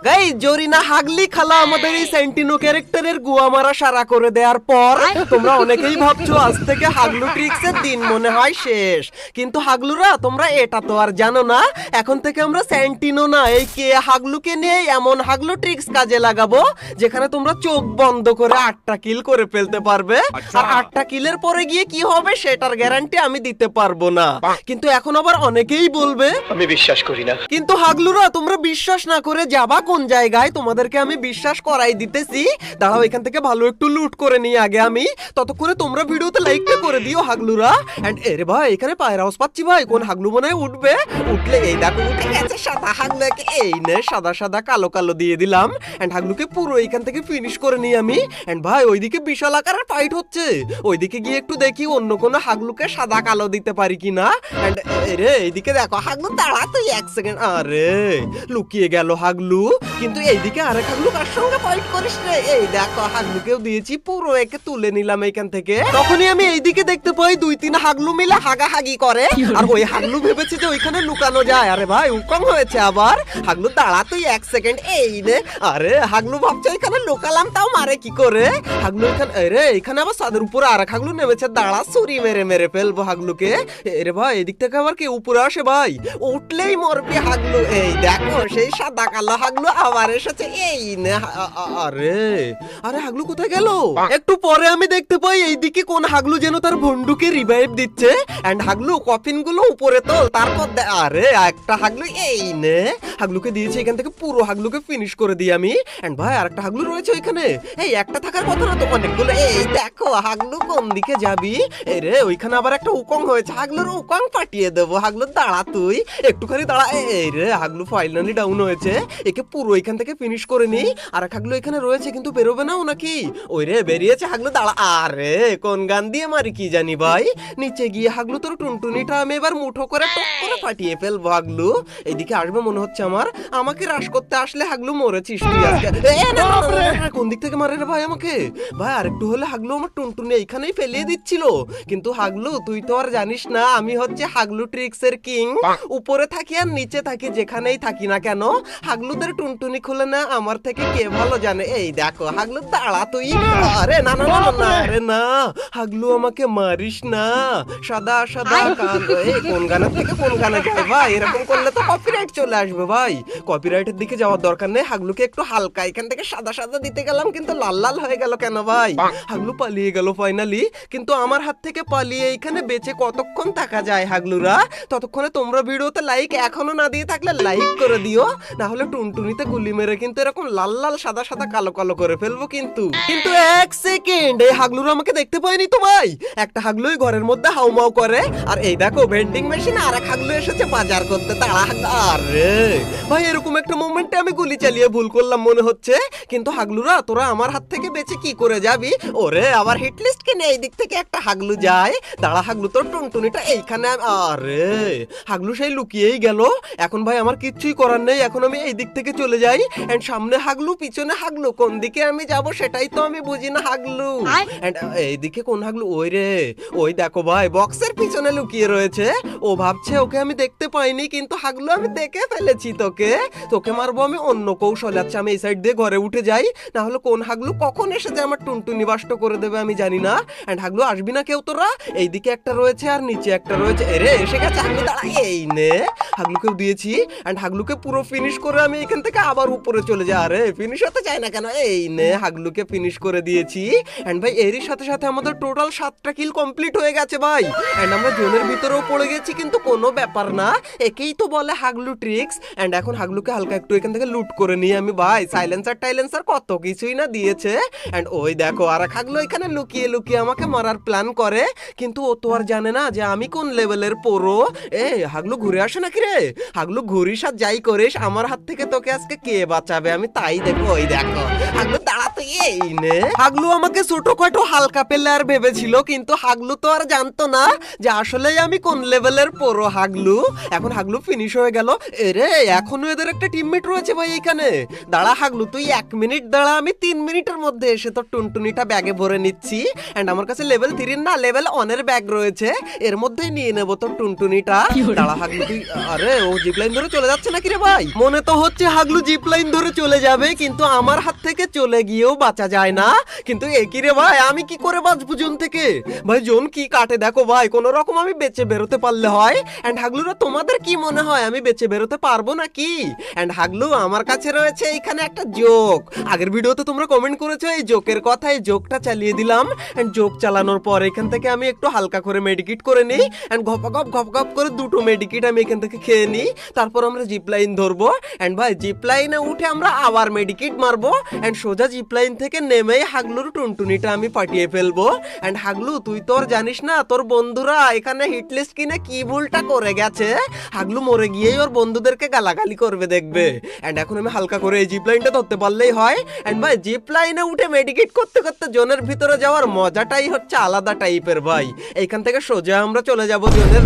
Guys Zarina হাগলি খালা আমাদের এই সেন্টিনো ক্যারেক্টারের গুয়া মারা সারা করে দেওয়ার পর তোমরা অনেকেই ভাবছো আজ থেকে হাগলু ট্রিক্সের দিন মনে হয় শেষ, কিন্তু হাগলুরা তোমরা এটা তো আর জানো না, এখন থেকে আমরা সেন্টিনো না এই কে হাগলুকে নিয়ে এমন হাগলু ট্রিক্স কাজে লাগাবো যেখানে তোমরা চোখ বন্ধ করে 8টা কিল করে ফেলতে পারবে। আর 8টা কিলের পরে গিয়ে কি হবে সেটার গ্যারান্টি আমি দিতে পারবো না, কিন্তু এখন আবার অনেকেই বলবে আমি বিশ্বাস করি না। কিন্তু হাগলুরা তোমরা বিশ্বাস না করে যাবা কোন জায়গায়, তোমাদেরকে আমি বিশ্বাস করাই দিতেছি। দাঁড়াও এখান থেকে ভালো একটু লুট করে নিয়ে আগে আমি, ততক্ষণে তোমরা ভিডিওতে লাইকটা করে দিও হাগলুরা। এন্ড এরে ভাই এখানে পায়ের আওয়াজ পাচ্ছি ভাই, কোন হাগলু মনে হয় উঠবে, উঠলে এই দেখো উঠে গেছে সাদা হাগলুকে, এই নে সাদা সাদা কালো কালো দিয়ে দিলাম। এন্ড হাগলুকে পুরো এখান থেকে ফিনিশ করে নিই আমি। এন্ড ভাই ওইদিকে বিশাল আকারের ফাইট হচ্ছে, ওইদিকে গিয়ে একটু দেখি অন্য কোনো হাগলুকে সাদা কালো দিতে পারি কিনা। এন্ড এরে এইদিকে দেখো হাগলু দাঁড়া তুই 1 সেকেন্ড, আরে লুকিয়ে গেল হাগলু, কিন্তু এইদিকে আরেক হাগলু কার সঙ্গে ফাইট করিস রে, এই দেখো হাগলুকেও দিয়েছি পুরো একে তুলে নিলাম এখান থেকে। তখনই আমি এইদিকে দেখতে পাই 2-3 হাগলু মিলে হাগাহাগি করে, আর ওই হাগলু ভেবেছে যে ওইখানে লুকানো যায়। আরে ভাই উকম হয়েছে আবার, হাগলু দাঁড়া তুই 1 সেকেন্ড, এই নে। আরে হাগলু ভাবছে এখানে লুকালাম তাও মারে কি করে, হাগলু এখানে আরে এখানে আবার ছাদের উপরে আরেক হাগলু নেমেছে, দাঁড়া ছুরি মেরে মেরে ফেলবো হাগলুকে। এরে ভাই এদিক থেকে আবার কি উপরে আসে ভাই, উঠলেই মরবি হাগলু, এই দেখো সেই সাদা কালো হাগলু আবার এসেছে, এই নে। আরে আরে হাগলু কোথায় গেল? একটু পরে আমি দেখতে পাই এইদিকে কোন হাগলু যেন তার বন্ধুকে রিভাইভ দিচ্ছে। এন্ড হাগলু কফিন গুলো উপরে তোল, তারপর আরে একটা হাগলু, এই নে হাগলুকে দিয়েছে এখান থেকে পুরো হাগলুকে ফিনিশ করে দিই আমি। এন্ড ভাই আরেকটা হাগলু রয়েছে ওইখানে, এই একটা থাকার কথা না তো অনেকগুলো, এই দেখো হাগলু কোন দিকে যাবি, এই রে ওইখানে আবার একটা উকং হয়েছে, হাগলুর উকং পাঠিয়ে দেবো। হাগলু দাঁড়া তুই একটুখানি দাঁড়া, এই রে হাগলু ফাইনালি ডাউন হয়েছে, একে পুরো এখান থেকে ফিনিশ করে নিই। আর এক হাগলু এখানে রয়েছে কিন্তু বেরোবে না ও নাকি, ওই রে বেরিয়েছে হাগলু দাঁড়া, আরে কোন গান দিয়ে মারি কি জানি ভাই। নিচে গিয়ে হাগলু তোর টুনটুনিটা আমি এবার মুঠো করে টক করে ফাটিয়ে ফেলবো হাগলু। এইদিকে আসবে মনে হচ্ছে আমার, আমাকে রাশ করতে আসলে হাগলু মরেছিস তুই আজকে। কোন দিক থেকে মারে রে ভাই আমাকে, ভাই আরেকটু হলে হাগলু আমার টুনটুনি এইখানেই ফেলিয়ে দিচ্ছিল। কিন্তু হাগলু তুই তো আর জানিস না আমি হচ্ছে হাগলু ট্রিক্সের কিং, উপরে থাকি আর নিচে থাকি যেখানেই থাকি না কেন, হাগলুদের টুনটুনি খুলে না আমার থেকে কে ভালো জানে। এই দেখো হাগলু দাঁড়া তুই, আরে না না না না আরে না হাগলু আমাকে মারিস না, সাদা সাদা কালো, এই কোন গানের থেকে কোন গানে যায় ভাই, এরকম করলে তো কপিরাইট চলে আসবে ভাই, কপিরাইটের দিকে যাওয়ার দরকার নেই। হাগলুকে একটু হালকা এখান থেকে সাদা সাদা দিতে গেলাম কিন্তু লাল লাল হয়ে গেল কেন ভাই, হাগলু পালিয়ে গেল ফাইনালি। কিন্তু আমার হাত থেকে পালিয়ে এইখানে বেঁচে কতক্ষণ থাকা যায় হাগলুরা, ততক্ষণে তোমরা ভিডিওতে লাইক এখনো না দিয়ে থাকলে লাইক করে দিও, না হলে টুনটুনিতে গুলি মেরে কিন্তু এরকম লাল লাল সাদা সাদা কালো কালো করে ফেলবো। কিন্তু 1 সেকেন্ড, এই হাগলুরা আমাকে দেখতে পায়নি তো ভাই, একটা হাগলুই ঘরের মধ্যে হাউমাউ করে, আর এই দেখো ভেন্ডিং মেশিনে আরেক হাগলু এসেছে বাজার করতে, তাড়া। আরে ভাই এরকম একটা মোমেন্টে আমি গুলি চালিয়ে ভুল করলাম মনে হচ্ছে, কিন্তু হাগলুরা তোরা আমার হাত থেকে বেঁচে কি করে যাবি, ওরে আবার হিট লিস্ট কে নিয়ে এই দিক থেকে একটা হাগলু যায়, দাঁড়া হাগলু তোর টুনটুনিটা এইখানে, আরে হাগলু সেই লুকিয়েই গেল। এখন ভাই আমার কিচ্ছুই করার নেই, এখন আমি এই দিক থেকে চলে যাই। এন্ড সামনে হাগলু পিছনে হাগলু, কোন দিকে আমি যাব সেটাই তো আমি বুঝি না হাগলু। এন্ড এইদিকে কোন হাগলু, ওই রে ওই দেখো ভাই বক্সের পিছনে লুকিয়ে রয়েছে, ও ভাবছে ওকে আমি দেখতে পাইনি, কিন্তু হাগলু আমি দেখে ফেলেছি তোকে, তোকে মারবো আমি অন্য কৌশলে। আচ্ছা আমি এই সাইড দিয়ে ঘরে উঠে যাই, না হলে কোন হাগলু কখন এসে যে আমার টুনটুনি বাষ্ট করে দেবে আমি জানি না। এন্ড হাগলু আসবি না কেউ তোরা, এইদিকে একটা রয়েছে আর নিচে একটা রয়েছে, এরে এসে গেছে হাগলু দাঁড়া, এই নে হাগলুকেও দিয়েছি। এন্ড হাগলুকে পুরো ফিনিশ করে আমি এখান থেকে আবার উপরে চলে যাই, আরে ফিনিশ হতে চাই না কেন, এই নে হাগলুকে ফিনিশ করে দিয়েছি। এন্ড ভাই এরই সাথে সাথে আমাদের টোটাল 7টা কিল কমপ্লিট হয়ে গেছে ভাই। এন্ড আমরা জোনের ভিতরেও পড়ে গেছি, কিন্তু কোনো ব্যাপার না, একেই তো বলে হাগলু ট্রিক্স। এন্ড এখন হাগলুকে হালকা একটু এখান থেকে লুট করে নিয়ে আমি ভাই সাইলেন্সার টাইলেন্সার কত কিছুই না দিয়েছে। এন্ড ওই দেখো আর হাগলু এখানে লুকিয়ে লুকিয়ে আমাকে মারার প্ল্যান করে, কিন্তু ও তো আর জানে না যে আমি কোন লেভেলের প্রো। এই হাগলু ঘুরে আসে নাকি রে, হাগলু ঘুরিস আর যাই করিস আমার হাত থেকে তোকে আজকে কে বাঁচাবে আমি তাই দেখবো। ওই দেখো হাগলু দাঁড়াতে, এই নে হাগলু আমাকে ছোটখাটো হালকা প্লেয়ার ভেবেছিল, কিন্তু হাগলু তো আর জানতো না যে আসলে আমি কোন লেভেলের প্রো হাগলু। এখন হাগলু ফিনিশ হয়ে গেল, এরে এখনো এদের একটা টিমমেট রয়েছে ভাই এইখানে, দাঁড়া হাগলু তুই 1 মিনিট দাঁড়া, আমি 3 মিনিটের মধ্যে এসে তোর টুনটুনিটা ব্যাগে ভরে নিচ্ছি। এন্ড আমার কাছে লেভেল 3 না লেভেল 1 এর ব্যাগ রয়েছে, এর মধ্যেই নিয়ে নেবো তোর টুনটুনিটা। দাঁড়া হাগলু তুই, আরে ও জিপলাইন ধরে চলে যাচ্ছে নাকি রে ভাই, মনে তো হচ্ছে হাগলু হাগলু জিপ লাইন ধরে চলে যাবে, কিন্তু আমার হাত থেকে চলে গিয়েও বাঁচা যায় না। কিন্তু একই রে ভাই, আমি কি করে বাঁচবো জোন থেকে? ভাই জোন কি কাটে দেখো ভাই, কোন রকম আমি বেঁচে বেরোতে পারলে হয়। এন্ড হাগলুরা তোমাদের কি মনে হয় আমি বেঁচে বেরোতে পারবো নাকি? এন্ড হাগলু আমার কাছে রয়েছে এখানে একটা জোক। আগের ভিডিওতে তোমরা কমেন্ট করেছো এই জোকের কথা, এই জোকটা চালিয়ে দিলাম। এন্ড জোক চালানোর পর এখান থেকে আমি একটু হালকা করে মেডিকেট করে নিই। এন্ড ঘপ করে দুটো মেডিকেট আমি এখান থেকে খেয়ে নিই। তারপর আমরা জিপ লাইন ধরবো। এন্ড ভাই জিপ লাইনে উঠে আমরা আবার মেডিকেট মারবো। এন্ড সোজা জিপ লাইন থেকে নেমেই হাগলুর টুনটুনিটা আমি পাঠিয়ে ফেলবো। এন্ড হাগলু তুই তোর জানিস না তোর বন্ধুরা এখানে হিটলিস্ট কিনে কি ভুলটা করে গেছে। হাগলু মরে গিয়েই ওর বন্ধুদেরকে গালাগালি করবে দেখবে। এন্ড এখন আমি হালকা করে এই জিপ লাইনটা ধরতে পারলেই হয়। এন্ড ভাই জিপ লাইনে উঠে মেডিকেট করতে করতে জোনের ভিতরে যাওয়ার মজাটাই হচ্ছে আলাদা টাইপের ভাই। এইখান থেকে সোজা আমরা চলে যাব জোনের।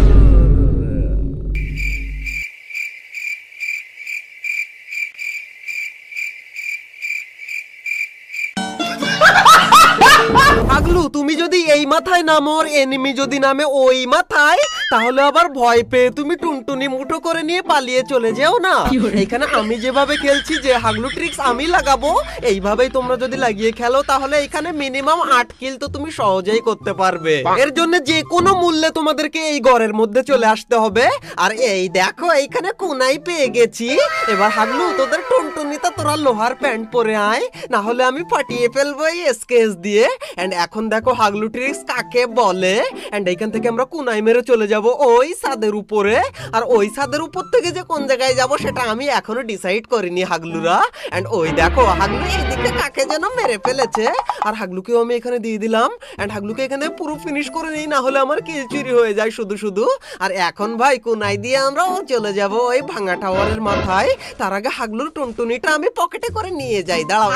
হাগলু তুমি যদি এই মাথায় নামো আর এনিমি যদি নামে ওই মাথায়, তাহলে আবার ভয় পেয়ে তুমি টুনটুনি মুঠো করে নিয়ে পালিয়ে চলে যেও না। এখানে আমি যেভাবে খেলছি, যে হাগলু ট্রিক্স আমি লাগাবো, এইভাবেই তোমরা যদি লাগিয়ে খেলো তাহলে এখানে মিনিমাম 8 কিল তো তুমি সহজেই করতে পারবে। এর জন্য যে কোনো মূল্যে তোমাদেরকে এই ঘরের মধ্যে চলে আসতে হবে। আর এই দেখো এইখানে কোনাই পেয়ে গেছি। এবার হাগলু তোদের টুনটুনিতে তোরা লোহার প্যান্ট পরে আয়, না হলে আমি ফাটিয়ে ফেলবো এই স্কেচ দিয়ে। এন্ড এখন দেখো হাগলু ট্রিক্স কাকে বলে। এন্ড এইখান থেকে আমরা কোনাই মেরে চলে যাব ওই ছাদের উপরে। আর ওই ছাদের উপর থেকে যে কোন জায়গায় যাব সেটা আমি এখনো ডিসাইড করিনি হাগলুরা। এন্ড ওই দেখো হাগলু এইদিকে কাকে যেন মেরে ফেলেছে। আর হাগলুকেও আমি এখানে দিয়ে দিলাম। এন্ড হাগলুকে এখানে পুরো ফিনিশ করে নেই, না হলে আমার কিল চুরি হয়ে যায় শুধু শুধু। আর এখন ভাই কোনাই দিয়ে আমরা চলে যাব ওই ভাঙা টাওয়ারের মাথায়। তার আগে হাগলুর টুনটুনিটা আমি পকেটে করে নিয়ে যাই। দাঁড়াও,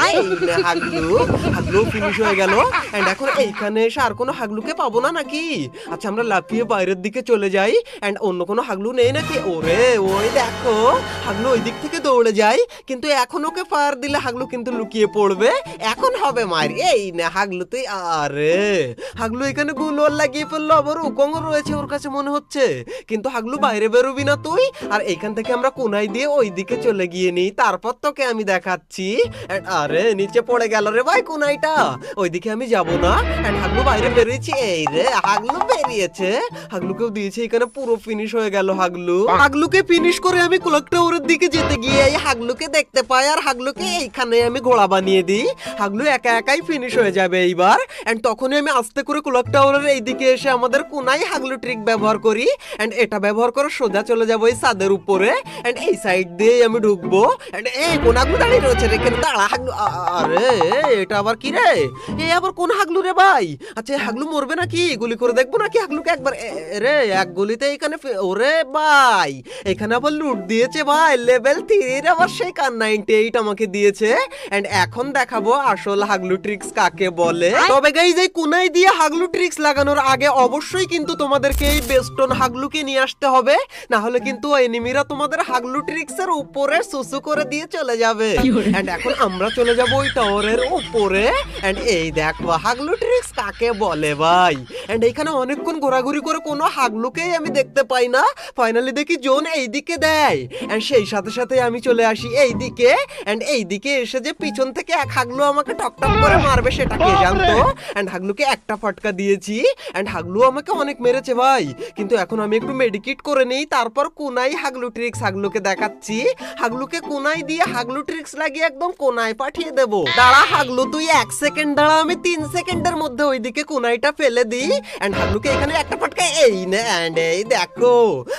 হাগলু ফিনিশ হয়ে গেল। এন্ড এখন এইখানে এসে আর কোনো হাগলুকে পাবো না নাকি? আচ্ছা আমরা লাফিয়ে বাইরের দিকে চলে যাই। এন্ড অন্য কোনো হাগলু নেই নাকি? ওরে ওই দেখো হাগলু ওই দিক থেকে দৌড়ে যায়, কিন্তু এখন ওকে ফায়ার দিলে হাগলু কিন্তু লুকিয়ে পড়বে। এখন হবে মার। এই না হাগলু তুই, আরে হাগলু এখানে গুলোর লাগিয়ে ফেললো, আবার উকং রয়েছে ওর কাছে মনে হচ্ছে। কিন্তু হাগলু বাইরে বেরোবি না তুই। আর এইখান থেকে আমরা কোনাই দিয়ে ওই দিকে চলে গিয়ে নিই, তারপর তোকে আমি দেখাচ্ছি। আরে নিচে পড়ে গেল রে ভাই কোনাইটা, ওইদিকে আমি যাব না। এন্ড হাগলু বাইরে বেরিয়েছি। এই রে হাগলু বেরিয়েছে, হাগলুকেও দিয়েছে। এখানে পুরো ফিনিশ হয়ে গেল হাগলুকে ফিনিশ করে আমি ক্লক টাওয়ারের দিকে যেতে গিয়ে এই হাগলুকে দেখতে পাই। আর হাগলুকে এইখানে আমি ঘোড়া বানিয়ে দিই। হাগলু একা একাই ফিনিশ হয়ে যাবে এইবার। এন্ড তখনই আমি আস্তে করে ক্লক টাওয়ারের এইদিকে এসে আমাদের কোনাই হাগলু ট্রিক ব্যবহার করি। এন্ড এটা ব্যবহার করে সোজা চলে যাবো এই ছাদের উপরে। এন্ড এই সাইড দিয়ে আমি ঢুকবো। এন্ড এই কোন হাগলু দাঁড়িয়ে রয়েছে রে, কেন দাঁড়া হাগলু। আরে এটা আবার কি রে? এই আবার কোন হাগলু রে ভাই? আচ্ছা হাগলু মরবে নাকি? গুলি করে দেখবো নাকি হাগলুকে একবার? রে এক গুলিতে এখানে ওরে ভাই এখানে আবার লুট দিয়েছে ভাই। লেভেল 3 আবার সেই কার 98 আমাকে দিয়েছে। এন্ড এখন দেখাবো আসল হাগলু ট্রিক্স কাকে বলে। তবে গাইস এই কোনাই দিয়ে হাগলু ট্রিক্স লাগানোর আগে অবশ্যই কিন্তু তোমাদেরকে এই বেস্টন হাগলুকে নিয়ে আসতে হবে, না হলে কিন্তু এনিমিরা তোমাদের হাগলু ট্রিক্স এর উপরে সুসু করে দিয়ে চলে যাবে। এন্ড এখন আমরা চলে যাব ওই টাওয়ারের উপরে। এন্ড এই দেখো হাগলু ট্রিক্স কাকে বলে ভাই। এন্ড এখানে অনেকক্ষণ ঘোরাঘুরি করে কোনো হাগলুকেই আমি দেখতে পাই না। ফাইনালি দেখি জোন এইদিকে দেয়। এন্ড সেই সাথে সাথে আমি চলে আসি এইদিকে। এন্ড এইদিকে এসে যে পিছন থেকে এক হাগলু আমাকে টকটক করে মারবে সেটা কে জানতো। এন্ড হাগলুকে একটা ফটকা দিয়েছি। এন্ড হাগলু আমাকে অনেক মেরেছে ভাই, কিন্তু এখন আমি একটু মেডিকেট করে নেই, তারপর কোনাই হাগলু ট্রিক্স হাগলুকে দেখাচ্ছি। হাগলুকে কোনাই দিয়ে হাগলু ট্রিক্স লাগিয়ে একদম কোনায় পাঠিয়ে দেবো। দাঁড়া হাগলু তুই 1 সেকেন্ড দাঁড়া, আমি 3 সেকেন্ডের মধ্যে ওইদিকে কোনাইটা ফেলে দিই। এন্ড হাগলুকে এখানে একটা ফটকা এই না। এন্ড এই দেখো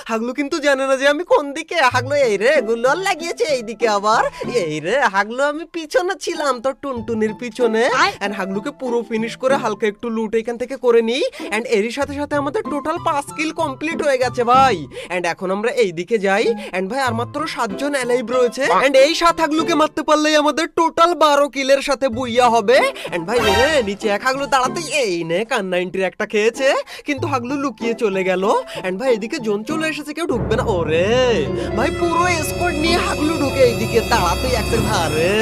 হাগলু কিন্তু জানে না যে আমি কোন দিকে। হাগলু এই রে গুলোর লাগিয়েছে এইদিকে আবার। এই রে হাগলু আমি পিছনে ছিলাম তোর টুনটুনির পিছনে। এন্ড হাগলুকে পুরো ফিনিশ করে হালকা একটু লুট এখান থেকে করে নিই। এন্ড এরই সাথে সাথে আমাদের টোটাল 5 কিল কমপ্লিট হয়ে গেছে ভাই। এন্ড এখন আমরা এইদিকে যাই। এন্ড ভাই আর মাত্র 7 জন অ্যালাইভ রয়েছে। এন্ড এই 7 হাগলুকে মারতে পারলেই আমাদের টোটাল 12 কিলের সাথে বুইয়া হবে। এন্ড ভাই রে নিচে এক হাগলু দাঁড়াতে এই নে কান 90 একটা খেয়েছে, কিন্তু হাগলু লুকিয়ে চলে গেল। এন্ড ভাই এদিকে জোন চলে এসেছে, কেউ ঢুকবে না। ওরে ভাই পুরো স্কোয়াড নিয়ে হাগলু ঢুকে এইদিকে দাঁড়াতেই একসের ধারে।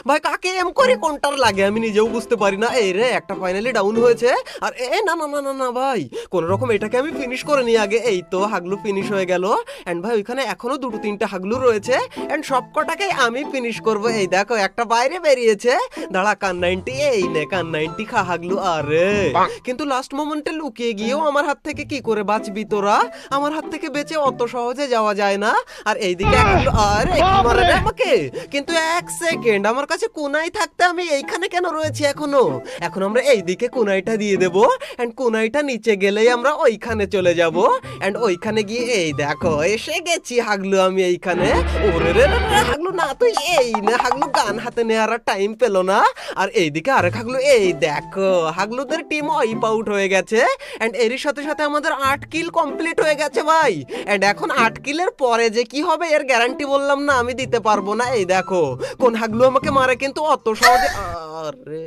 ভাই কাকে এম করে কোনটার লাগে আমি নিজেও বুঝতে পারি না। এই রে একটা ফাইনালি ডাউন হয়েছে। আর এ না না না না না ভাই কোন রকম এটাকে আমি ফিনিশ করে নিই আগে। এই তো হাগলু ফিনিশ হয়ে গেল। এন্ড ভাই ওইখানে এখনো 2-3টা হাগলু রয়েছে। এন্ড সবকটাকে আমি ফিনিশ করব। এই দেখো একটা বাইরে বেরিয়েছে। দাঁড়া কান 90, এই নে কান 90 খা হাগলু। আরে কিন্তু লাস্ট মোমেন্টে লুকিয়ে গিয়েও আমার হাত থেকে কি করে বাঁচবি তোরা? আমার হাত থেকে বেঁচে অত সহজে যাওয়া যায় না। আর এইদিকে হাগলু আরে কি মারে রে আমাকে। কিন্তু এক সেকেন্ড, আমার কাছে কোনাই থাকতে আমি এইখানে কেন রয়েছি এখনো? এখন আমরা এইদিকে কোনাইটা দিয়ে দেব। এন্ড কোনাইটা নিচে গেলেই আমরা ওইখানে চলে যাব। এন্ড ওইখানে গিয়ে এই দেখো এসে গেছি হাগলু আমি এইখানে। ওরে রে হাগলু না তুই এই না, হাগলু গান হাতে নেওয়ার টাইম পেল না। আর এইদিকে আরেক হাগলু, এই দেখো হাগলুদের টিম ওয়াইপ আউট হয়ে গেছে। এন্ড এরই সাথে সাথে আমাদের 8 কিল কমপ্লিট হয়ে গেছে ভাই। এন্ড এখন 8 কিলের পরে যে কি হবে এর গ্যারান্টি বললাম না আমি দিতে পারবো না। এই দেখো কোন হাগলু আমাকে মারে কিন্তু অত সহজে। আরে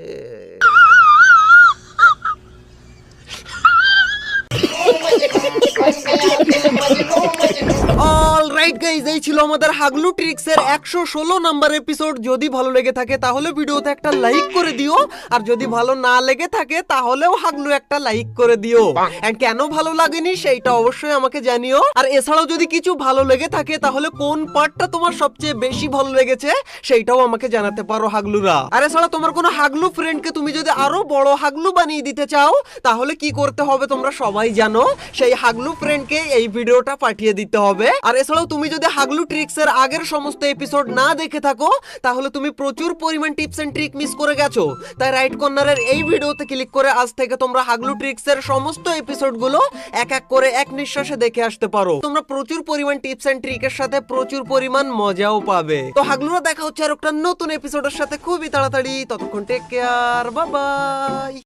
অলরাইট গাইস, এই ছিল আমাদের হাগলু ট্রিক্স এর 116 নাম্বার এপিসোড। যদি ভালো লেগে থাকে তাহলে ভিডিওতে একটা লাইক করে দিও, আর যদি ভালো না লেগে থাকে তাহলেও হাগলু একটা লাইক করে দিও। এন্ড কেন ভালো লাগেনি সেইটা অবশ্যই আমাকে জানিও। আর এছাড়াও যদি কিছু ভালো লেগে থাকে তাহলে কোন পার্টটা তোমার সবচেয়ে বেশি ভালো লেগেছে সেইটাও আমাকে জানাতে পারো হাগলুরা। আর এছাড়া তোমার কোনো হাগলু ফ্রেন্ডকে তুমি যদি আরো বড় হাগলু বানিয়ে দিতে চাও তাহলে কি করতে হবে তোমরা সবাই জানো। সেই হাগলু ফ্রেন্ডকে এই ভিডিওটা পাঠিয়ে দিতে হবে। আর এছাড়াও তুমি যদি হাগলু ট্রিক্স এর আগের সমস্ত এপিসোড না দেখে থাকো তাহলে তুমি প্রচুর পরিমাণ টিপস এন্ড ট্রিক মিস করে গেছো। তাই রাইট কর্নারের এই ভিডিওতে ক্লিক করে আজ থেকে তোমরা হাগলু ট্রিক্স এর সমস্ত এপিসোডগুলো এক এক করে এক নিঃশ্বাসে দেখে আসতে পারো। তোমরা প্রচুর পরিমাণ টিপস এন্ড ট্রিকের সাথে প্রচুর পরিমাণ মজাও পাবে। তো হাগলুরা দেখা হচ্ছে আর একটা নতুন এপিসোডের সাথে খুবই তাড়াতাড়ি। ততক্ষণ টেক কেয়ার, বাই বাই।